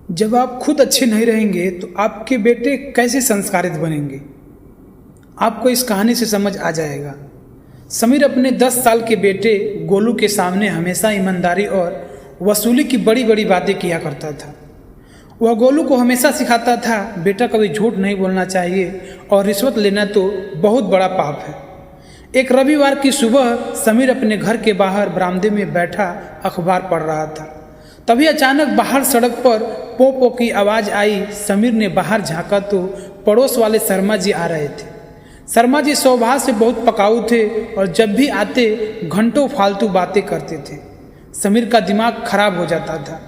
जब आप खुद अच्छे नहीं रहेंगे तो आपके बेटे कैसे संस्कारित बनेंगे। आपको इस कहानी से समझ आ जाएगा। समीर अपने 10 साल के बेटे गोलू के सामने हमेशा ईमानदारी और वसूली की बड़ी बड़ी बातें किया करता था। वह गोलू को हमेशा सिखाता था, बेटा कभी झूठ नहीं बोलना चाहिए और रिश्वत लेना तो बहुत बड़ा पाप है। एक रविवार की सुबह समीर अपने घर के बाहर बरामदे में बैठा अखबार पढ़ रहा था। तभी अचानक बाहर सड़क पर पो पो की आवाज़ आई। समीर ने बाहर झांका तो पड़ोस वाले शर्मा जी आ रहे थे। शर्मा जी स्वभाव से बहुत पकाऊ थे और जब भी आते घंटों फालतू बातें करते थे। समीर का दिमाग खराब हो जाता था।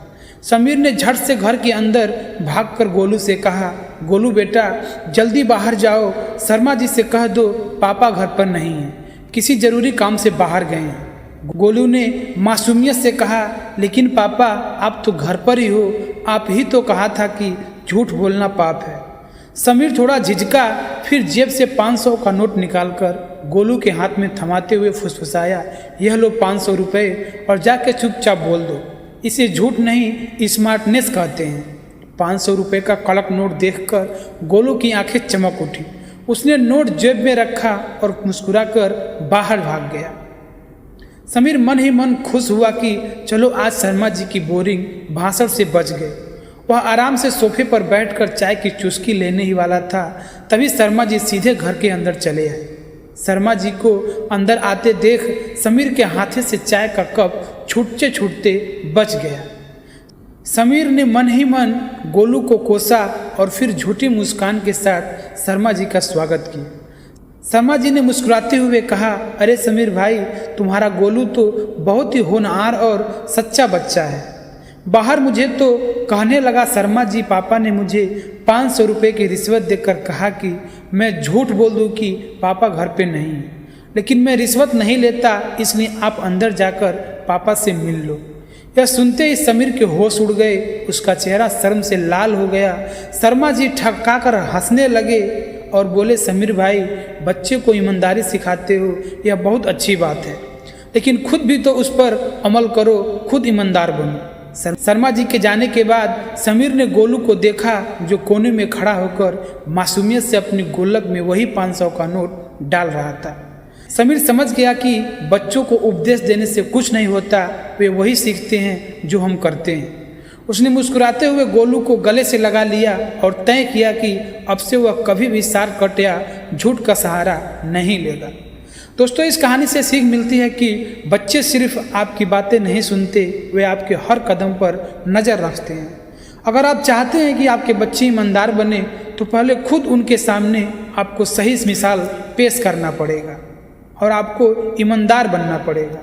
समीर ने झट से घर के अंदर भागकर गोलू से कहा, गोलू बेटा जल्दी बाहर जाओ, शर्मा जी से कह दो पापा घर पर नहीं हैं, किसी जरूरी काम से बाहर गए हैं। गोलू ने मासूमियत से कहा, लेकिन पापा आप तो घर पर ही हो, आप ही तो कहा था कि झूठ बोलना पाप है। समीर थोड़ा झिझका, फिर जेब से 500 का नोट निकालकर गोलू के हाथ में थमाते हुए फुसफुसाया, यह लो 500 रुपये और जाके चुपचाप बोल दो, इसे झूठ नहीं स्मार्टनेस कहते हैं। 500 रुपये का कड़क नोट देखकर गोलू की आंखें चमक उठी। उसने नोट जेब में रखा और मुस्कुराकर बाहर भाग गया। समीर मन ही मन खुश हुआ कि चलो आज शर्मा जी की बोरिंग भाषण से बच गए। वह आराम से सोफे पर बैठकर चाय की चुस्की लेने ही वाला था, तभी शर्मा जी सीधे घर के अंदर चले आए। शर्मा जी को अंदर आते देख समीर के हाथे से चाय का कप छूटते छूटते बच गया। समीर ने मन ही मन गोलू को कोसा और फिर झूठी मुस्कान के साथ शर्मा जी का स्वागत किया। शर्मा जी ने मुस्कुराते हुए कहा, अरे समीर भाई, तुम्हारा गोलू तो बहुत ही होनहार और सच्चा बच्चा है। बाहर मुझे तो कहने लगा, शर्मा जी पापा ने मुझे 500 रुपये की रिश्वत देकर कहा कि मैं झूठ बोल दूं कि पापा घर पे नहीं है, लेकिन मैं रिश्वत नहीं लेता, इसलिए आप अंदर जाकर पापा से मिल लो। यह सुनते ही समीर के होश उड़ गए। उसका चेहरा शर्म से लाल हो गया। शर्मा जी ठक्का कर हंसने लगे और बोले, समीर भाई बच्चे को ईमानदारी सिखाते हो, यह बहुत अच्छी बात है, लेकिन खुद भी तो उस पर अमल करो, खुद ईमानदार बनो। शर्मा जी के जाने के बाद समीर ने गोलू को देखा जो कोने में खड़ा होकर मासूमियत से अपनी गोलक में वही 500 का नोट डाल रहा था। समीर समझ गया कि बच्चों को उपदेश देने से कुछ नहीं होता, वे वही सीखते हैं जो हम करते हैं। उसने मुस्कुराते हुए गोलू को गले से लगा लिया और तय किया कि अब से वह कभी भी शॉर्टकट या झूठ का सहारा नहीं लेगा। दोस्तों, इस कहानी से सीख मिलती है कि बच्चे सिर्फ आपकी बातें नहीं सुनते, वे आपके हर कदम पर नज़र रखते हैं। अगर आप चाहते हैं कि आपके बच्चे ईमानदार बने तो पहले खुद उनके सामने आपको सही मिसाल पेश करना पड़ेगा और आपको ईमानदार बनना पड़ेगा।